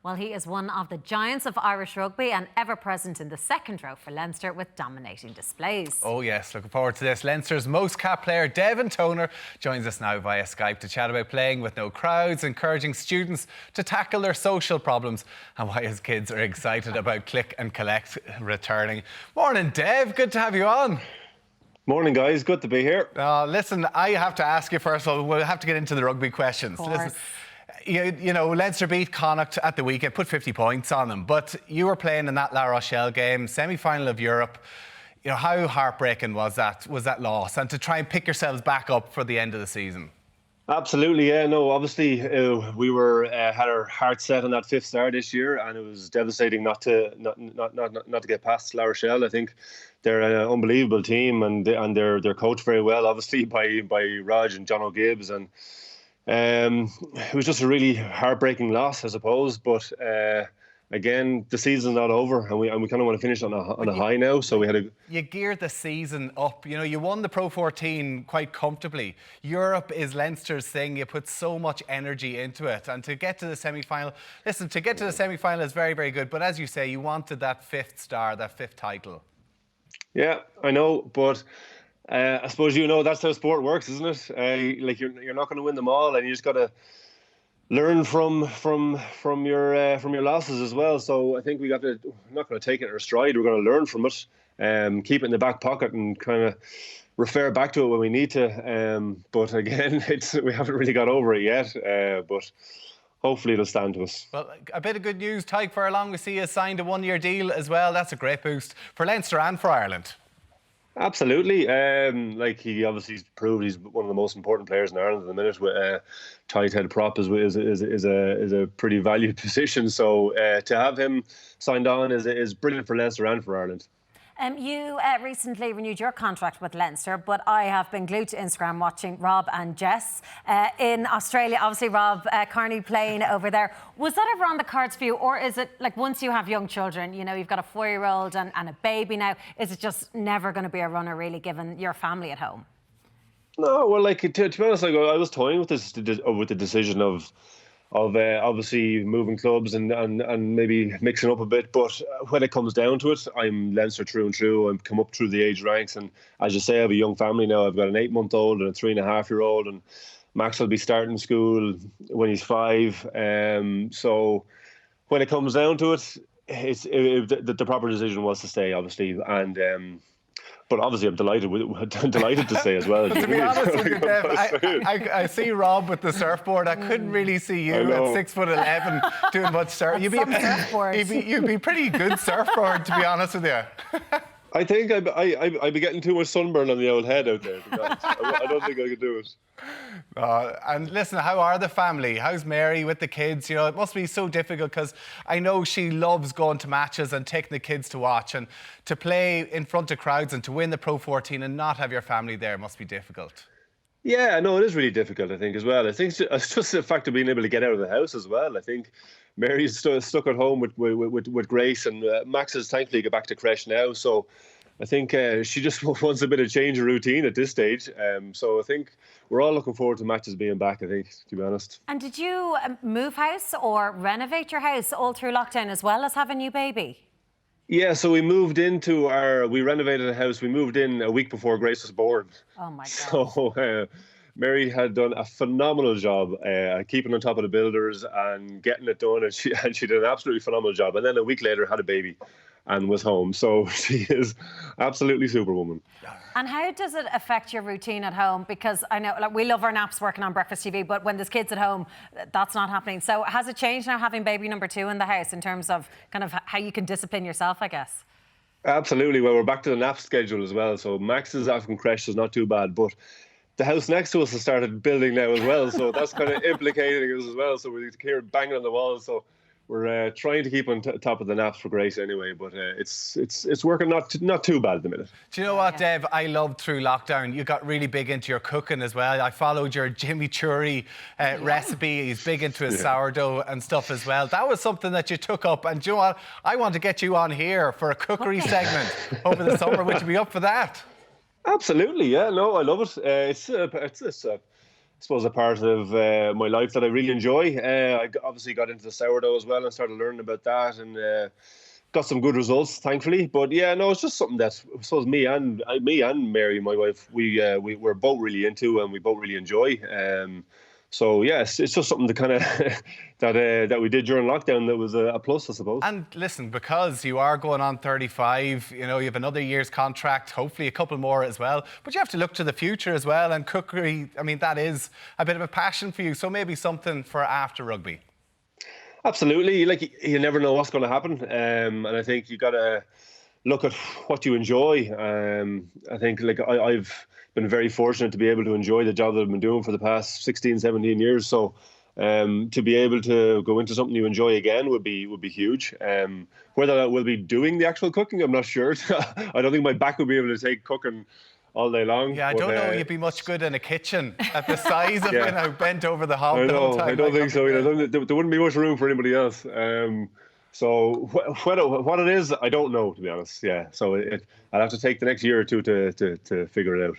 Well, he is one of the giants of Irish rugby and ever present in the second row for Leinster with dominating displays. Oh yes, looking forward to this. Leinster's most capped player, Devin Toner, joins us now via Skype to chat about playing with no crowds, encouraging students to tackle their social problems and why his kids are excited about click and collect returning. Morning, Dev. Good to have you on. Morning, guys. Good to be here. Listen, I have to ask you first of all, we'll have to get into the rugby questions. Listen, you know, Leinster beat Connacht at the weekend, put 50 points on them, but you were playing in that La Rochelle game, semi-final of Europe. You know, how heartbreaking was that loss, and to try and pick yourselves back up for the end of the season? Absolutely, yeah. No, obviously we were had our heart set on that fifth star this year, and it was devastating not to get past La Rochelle. I think they're an unbelievable team, and they're coached very well, obviously by Raj and John O'Gibbs, and it was just a really heartbreaking loss, I suppose. But again, the season's not over, and we kind of want to finish on a high now. So you geared the season up. You know, you won the Pro 14 quite comfortably. Europe is Leinster's thing. You put so much energy into it, and to get to the semi-final. Listen, to get to the semi-final is very, very good. But as you say, you wanted that fifth star, that fifth title. Yeah, I know, but I suppose you know that's how sport works, isn't it? Like you're not going to win them all, and you just got to learn from your losses as well. So I think we're not going to take it in our stride. We're going to learn from it, keep it in the back pocket, and kind of refer back to it when we need to. But again, we haven't really got over it yet. But hopefully it'll stand to us. Well, a bit of good news. Tadhg Furlong, we see, has signed a one-year deal as well. That's a great boost for Leinster and for Ireland. Absolutely. Like, he obviously proved he's one of the most important players in Ireland at the minute. With tight head prop is a pretty valued position. So to have him signed on is brilliant for Leinster and for Ireland. You recently renewed your contract with Leinster, but I have been glued to Instagram watching Rob and Jess in Australia. Obviously, Rob Kearney playing over there. Was that ever on the cards for you, or is it like once you have young children, you know, you've got a 4-year-old and a baby now, is it just never going to be a runner, really, given your family at home? No, well, like to be honest, like, I was toying with the decision of obviously moving clubs and maybe mixing up a bit, but when it comes down to it, I'm Leinster through and through. I've come up through the age ranks, and as you say, I have a young family now. I've got an 8-month-old and a 3.5-year-old, and Max will be starting school when he's 5. So when it comes down to it, the proper decision was to stay, obviously, and. But obviously, I'm delighted to say as well. To be honest with you, Dev, I see Rob with the surfboard. I couldn't really see you at 6'11" doing much surf. You'd be pretty good surfboard, to be honest with you. I think I'd be getting too much sunburn on the old head out there. I don't think I could do it. And listen, how are the family? How's Mary with the kids? You know, it must be so difficult, because I know she loves going to matches and taking the kids to watch, and to play in front of crowds and to win the Pro 14 and not have your family there must be difficult. Yeah, no, it is really difficult, I think, as well. I think it's just the fact of being able to get out of the house as well. I think Mary's stuck at home with Grace, and Max has thankfully got back to creche now. So I think she just wants a bit of change of routine at this stage. So I think we're all looking forward to matches being back, I think, to be honest. And did you move house or renovate your house all through lockdown as well as have a new baby? Yeah, so we renovated a house. We moved in a week before Grace was born. Oh my God. So Mary had done a phenomenal job keeping on top of the builders and getting it done, and she did an absolutely phenomenal job. And then a week later had a baby and was home. So she is absolutely superwoman. And how does it affect your routine at home? Because I know, like, we love our naps working on Breakfast TV, but when there's kids at home, that's not happening. So has it changed now having baby number 2 in the house in terms of kind of how you can discipline yourself, I guess? Absolutely. Well, we're back to the nap schedule as well. So Max's African creche is not too bad, but the house next to us has started building now as well. So that's kind of implicating us as well. So we hear banging on the walls. So we're trying to keep on top of the naps for Grace anyway, but it's working not too bad at the minute. Do you know what, Dev? I loved through lockdown. You got really big into your cooking as well. I followed your Jimmy Churi recipe. He's big into his sourdough and stuff as well. That was something that you took up. And do you know what? I want to get you on here for a cookery segment over the summer. Would you be up for that? Absolutely, yeah. No, I love it. It's suppose, a part of my life that I really enjoy. Obviously got into the sourdough as well and started learning about that, and got some good results, thankfully. But yeah, no, it's just something that I suppose me and Mary, my wife, we're both really into and we both really enjoy. So yeah, it's just something to kind of that we did during lockdown that was a plus, I suppose. And listen, because you are going on 35, you have another year's contract, hopefully a couple more as well. But you have to look to the future as well. And cookery, I mean, that is a bit of a passion for you. So maybe something for after rugby. Absolutely. Like, you never know what's going to happen. And I think you got to look at what you enjoy. I think, like, I've been very fortunate to be able to enjoy the job that I've been doing for the past 16, 17 years. So to be able to go into something you enjoy again would be huge. Whether I will be doing the actual cooking, I'm not sure. I don't think my back will be able to take cooking all day long. Yeah, I don't know you'd be much good in a kitchen at the size of bent over the hob the whole time. I don't think so. There wouldn't be much room for anybody else. So what it is, I don't know, to be honest. Yeah, so I'll have to take the next year or two to figure it out.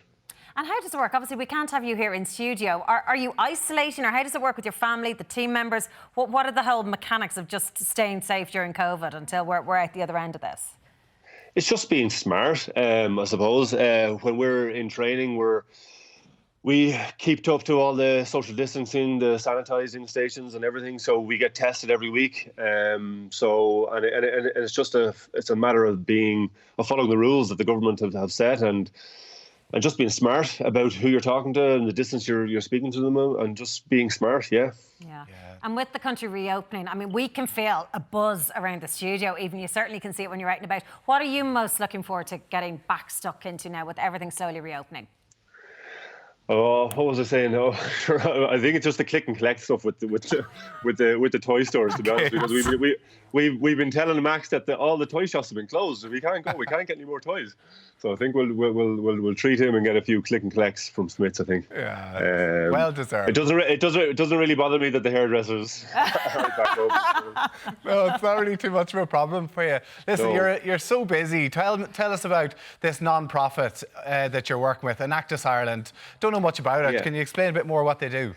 And how does it work? Obviously, we can't have you here in studio. Are you isolating, or how does it work with your family, the team members? What are the whole mechanics of just staying safe during COVID until we're at the other end of this? It's just being smart, I suppose. When we're in training, we keep tough to all the social distancing, the sanitizing stations and everything. So we get tested every week. And it's just it's a matter of following the rules that the government have set, and just being smart about who you're talking to and the distance you're speaking to them, and just being smart. Yeah. And with the country reopening, I mean, we can feel a buzz around the studio. Even you certainly can see it when you're out and about. What are you most looking forward to getting back stuck into now with everything slowly reopening? Oh, what was I saying? No, I think it's just the click and collect stuff with the toy stores, to be honest, because we've been telling Max that all the toy shops have been closed. We can't go. We can't get any more toys. So I think we'll treat him and get a few click and collects from Smiths, I think. Yeah, well deserved. It doesn't really bother me that the hairdressers are back open. No, it's not really too much of a problem for you. Listen, you're so busy. Tell us about this non-profit that you're working with, Enactus Ireland. Don't know much about it. Yeah. Can you explain a bit more what they do?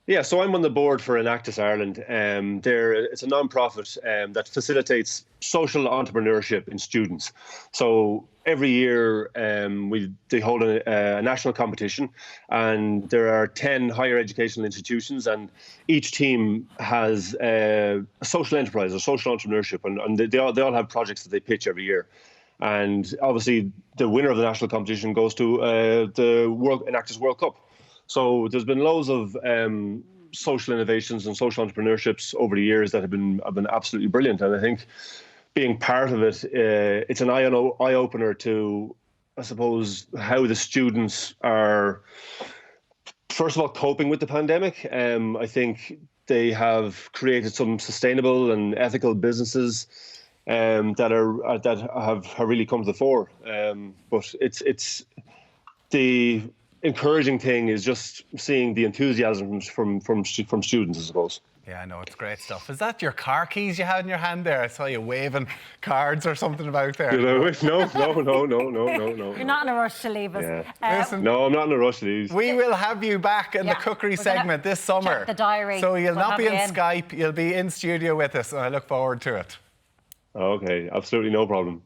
Yeah, so I'm on the board for Enactus Ireland. It's a non-profit that facilitates social entrepreneurship in students. So every year they hold a national competition, and there are 10 higher educational institutions, and each team has a social enterprise or social entrepreneurship, and they all have projects that they pitch every year. And obviously, the winner of the national competition goes to the Enactus World Cup. So there's been loads of social innovations and social entrepreneurships over the years that have been absolutely brilliant. And I think being part of it, it's an eye opener to, I suppose, how the students are, first of all, coping with the pandemic. I think they have created some sustainable and ethical businesses that have really come to the fore. But it's the encouraging thing is just seeing the enthusiasm from students, I suppose. Yeah, I know, it's great stuff. Is that your car keys you had in your hand there? I saw you waving cards or something about there. No. You're not in a rush to leave us. Yeah. Listen, no, I'm not in a rush to leave. We will have you back in the cookery segment this summer. Check the diary. So you'll We'll not be have in you in. Skype, you'll be in studio with us, and I look forward to it. Okay, absolutely no problem.